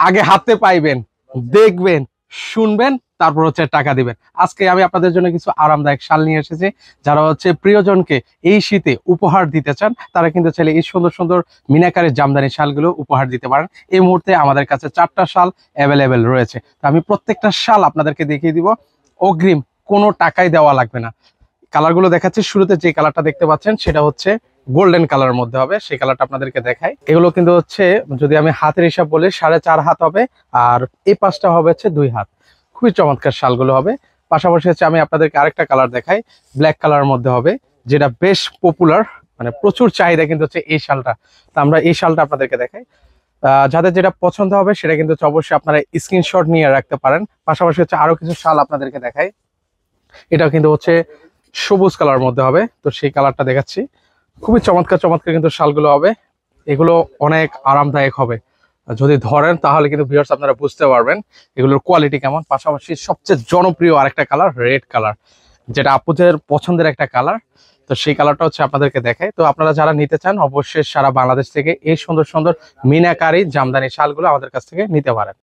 আগে হাতে পাইবেন, দেখবেন, শুনবেন, তারপর হচ্ছে টাকা দিবেন। আজকে আমি আপনাদের জন্য কিছু আরামদায়ক শাল নিয়ে এসেছি। যারা হচ্ছে প্রিয়জনকে এই শীতে উপহার দিতে চান তারা কিন্তু চাইলে এই সুন্দর সুন্দর মিনাকারের জামদানি শালগুলো উপহার দিতে পারেন। এই মুহূর্তে আমাদের কাছে 4টা শাল অ্যাভেলেবেল রয়েছে। তো আমি প্রত্যেকটা শাল আপনাদেরকে দেখিয়ে দিব, অগ্রিম কোনো টাকাই দেওয়া লাগবে না। কালারগুলো দেখাচ্ছি। শুরুতে যে কালারটা দেখতে পাচ্ছেন সেটা হচ্ছে গোল্ডেন কালারের মধ্যে হবে, সেই কালারটা আপনাদেরকে দেখাই। এগুলো কিন্তু হচ্ছে, যদি আমি হাতের হিসাব বলি, 4.5 হাত হবে, আর এই পাশটা হবে হচ্ছে 2 হাত। খুবই চমৎকার শালগুলো হবে। পাশাপাশি হচ্ছে আমি আপনাদেরকে আরেকটা কালার দেখাই, ব্ল্যাক কালারের মধ্যে হবে, যেটা বেশ পপুলার, মানে প্রচুর চাহিদা কিন্তু হচ্ছে এই শালটা। তো আমরা এই শালটা আপনাদেরকে দেখাই। যাদের যেটা পছন্দ হবে সেটা কিন্তু অবশ্যই আপনারা স্ক্রিনশট নিয়ে রাখতে পারেন। পাশাপাশি হচ্ছে আরো কিছু শাল আপনাদেরকে দেখাই। এটা কিন্তু হচ্ছে সবুজ কালার মধ্যে হবে, তো সেই কালারটা দেখাচ্ছি। খুবই চমৎকার চমৎকার কিন্তু শালগুলো হবে। এগুলো অনেক আরামদায়ক হবে, যদি ধরেন তাহলে কিন্তু ভিউয়ার্স আপনারা বুঝতে পারবেন এগুলোর কোয়ালিটি কেমন। পাশাপাশি সবচেয়ে জনপ্রিয় আরেকটা কালার, রেড কালার, যেটা আপুদের পছন্দের একটা কালার। তো সেই কালারটা হচ্ছে আপনাদেরকে দেখাই। তো আপনারা যারা নিতে চান অবশ্যই সারা বাংলাদেশ থেকে এই সুন্দর সুন্দর মিনাকারি জামদানি শালগুলো আমাদের কাছ থেকে নিতে পারেন।